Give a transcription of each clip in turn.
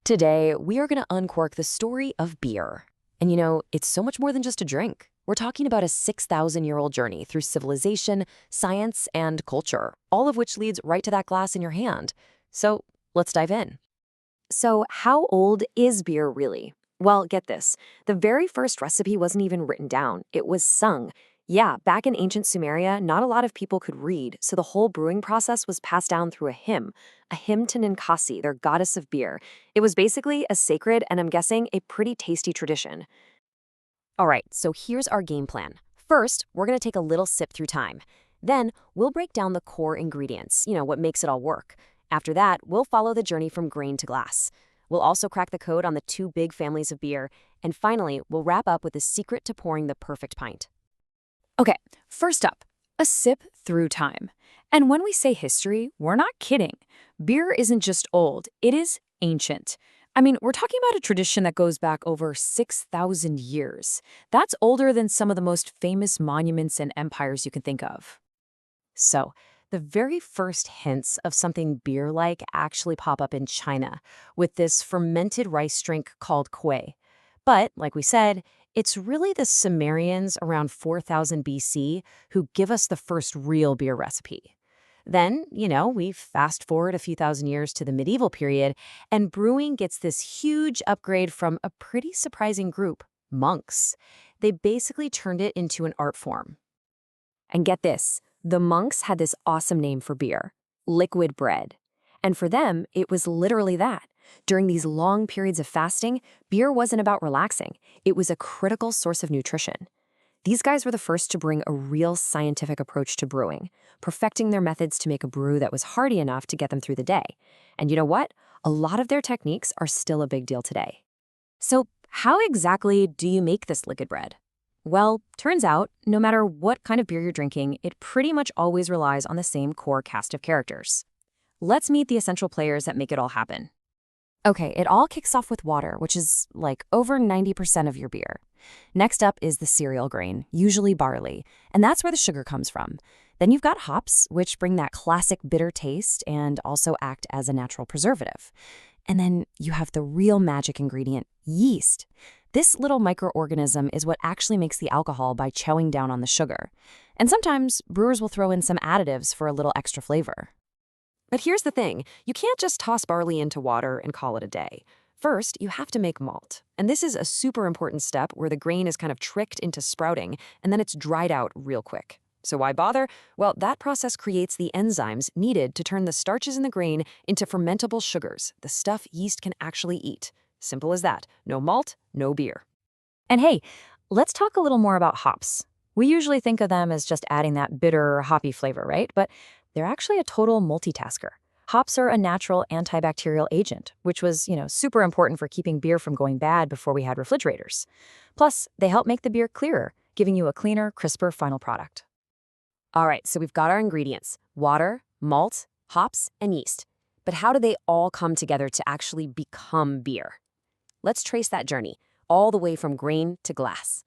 Today, we are going to uncork the story of beer. And it's so much more than just a drink. We're talking about a 6,000-year-old journey through civilization, science, and culture, all of which leads right to that glass in your hand. So let's dive in. So how old is beer really? Well, get this. The very first recipe wasn't even written down. It was sung. Yeah, back in ancient Sumeria, not a lot of people could read, so the whole brewing process was passed down through a hymn to Ninkasi, their goddess of beer. It was basically a sacred, and I'm guessing, a pretty tasty tradition. All right, so here's our game plan. First, we're going to take a little sip through time. Then, we'll break down the core ingredients, what makes it all work. After that, we'll follow the journey from grain to glass. We'll also crack the code on the two big families of beer. And finally, we'll wrap up with the secret to pouring the perfect pint. Okay, first up, a sip through time. And when we say history, we're not kidding. Beer isn't just old, it is ancient. I mean, we're talking about a tradition that goes back over 6,000 years. That's older than some of the most famous monuments and empires you can think of. So, the very first hints of something beer-like actually pop up in China with this fermented rice drink called kueh. But, like we said, it's really the Sumerians around 4000 BC who give us the first real beer recipe. Then, we fast forward a few thousand years to the medieval period, and brewing gets this huge upgrade from a pretty surprising group, monks. They basically turned it into an art form. And get this, the monks had this awesome name for beer, liquid bread. And for them, it was literally that. During these long periods of fasting, beer wasn't about relaxing. It was a critical source of nutrition. These guys were the first to bring a real scientific approach to brewing, perfecting their methods to make a brew that was hearty enough to get them through the day. And you know what? A lot of their techniques are still a big deal today. So how exactly do you make this liquid bread? Well, turns out, no matter what kind of beer you're drinking, it pretty much always relies on the same core cast of characters. Let's meet the essential players that make it all happen. Okay, it all kicks off with water, which is like over 90% of your beer. Next up is the cereal grain, usually barley, and that's where the sugar comes from. Then you've got hops, which bring that classic bitter taste and also act as a natural preservative. And then you have the real magic ingredient, yeast. This little microorganism is what actually makes the alcohol by chowing down on the sugar. And sometimes brewers will throw in some additives for a little extra flavor. But here's the thing, you can't just toss barley into water and call it a day. First, you have to make malt. And this is a super important step where the grain is kind of tricked into sprouting, and then it's dried out real quick. So why bother? Well, that process creates the enzymes needed to turn the starches in the grain into fermentable sugars, the stuff yeast can actually eat. Simple as that. No malt, no beer. And hey, let's talk a little more about hops. We usually think of them as just adding that bitter, hoppy flavor, right? But they're actually a total multitasker. Hops are a natural antibacterial agent, which was, super important for keeping beer from going bad before we had refrigerators. Plus, they help make the beer clearer, giving you a cleaner, crisper final product. All right, so we've got our ingredients: water, malt, hops, and yeast. But how do they all come together to actually become beer? Let's trace that journey, all the way from grain to glass.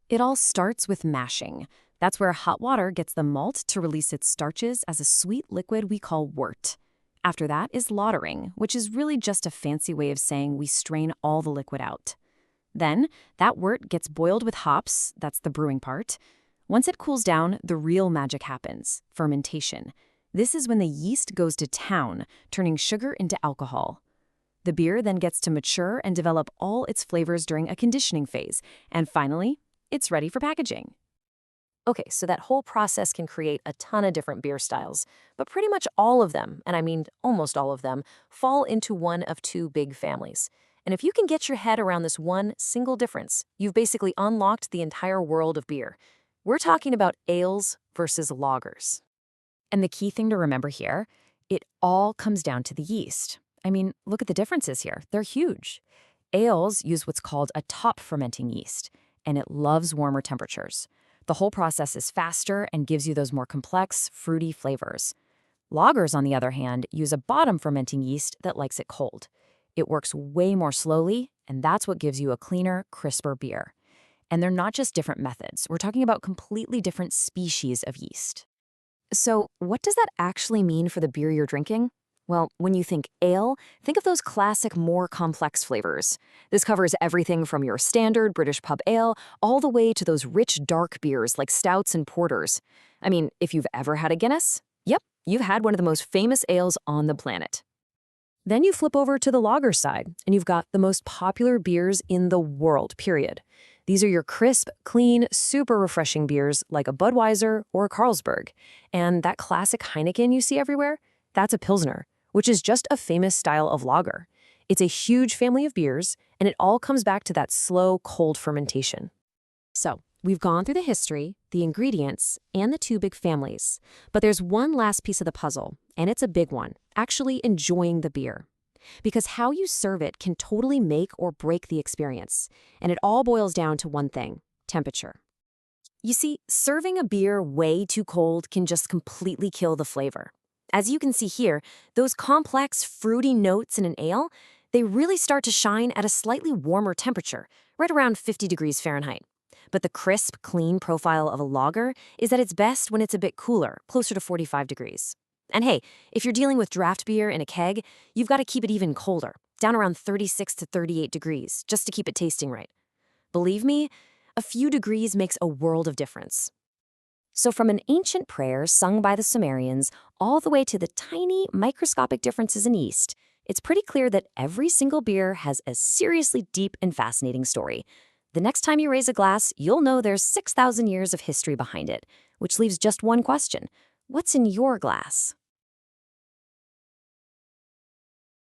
It all starts with mashing. That's where hot water gets the malt to release its starches as a sweet liquid we call wort. After that is lautering, which is really just a fancy way of saying we strain all the liquid out. Then, that wort gets boiled with hops, that's the brewing part. Once it cools down, the real magic happens, fermentation. This is when the yeast goes to town, turning sugar into alcohol. The beer then gets to mature and develop all its flavors during a conditioning phase, and finally, it's ready for packaging. Okay, so that whole process can create a ton of different beer styles, but pretty much all of them, and I mean almost all of them, fall into one of two big families. And if you can get your head around this one single difference, you've basically unlocked the entire world of beer. We're talking about ales versus lagers. And the key thing to remember here, it all comes down to the yeast. I mean, look at the differences here. They're huge. Ales use what's called a top-fermenting yeast, and it loves warmer temperatures. The whole process is faster and gives you those more complex, fruity flavors. Lagers, on the other hand, use a bottom-fermenting yeast that likes it cold. It works way more slowly, and that's what gives you a cleaner, crisper beer. And they're not just different methods. We're talking about completely different species of yeast. So what does that actually mean for the beer you're drinking? Well, when you think ale, think of those classic, more complex flavors. This covers everything from your standard British pub ale all the way to those rich, dark beers like stouts and porters. I mean, if you've ever had a Guinness, yep, you've had one of the most famous ales on the planet. Then you flip over to the lager side, and you've got the most popular beers in the world, period. These are your crisp, clean, super refreshing beers like a Budweiser or a Carlsberg. And that classic Heineken you see everywhere, that's a Pilsner, which is just a famous style of lager. It's a huge family of beers, and it all comes back to that slow, cold fermentation. So, we've gone through the history, the ingredients, and the two big families. But there's one last piece of the puzzle, and it's a big one, actually enjoying the beer. Because how you serve it can totally make or break the experience. And it all boils down to one thing: temperature. You see, serving a beer way too cold can just completely kill the flavor. As you can see here, those complex, fruity notes in an ale, they really start to shine at a slightly warmer temperature, right around 50 degrees Fahrenheit. But the crisp, clean profile of a lager is at its best when it's a bit cooler, closer to 45 degrees. And hey, if you're dealing with draft beer in a keg, you've got to keep it even colder, down around 36 to 38 degrees, just to keep it tasting right. Believe me, a few degrees makes a world of difference. So from an ancient prayer sung by the Sumerians all the way to the tiny, microscopic differences in yeast, it's pretty clear that every single beer has a seriously deep and fascinating story. The next time you raise a glass, you'll know there's 6,000 years of history behind it, which leaves just one question: what's in your glass?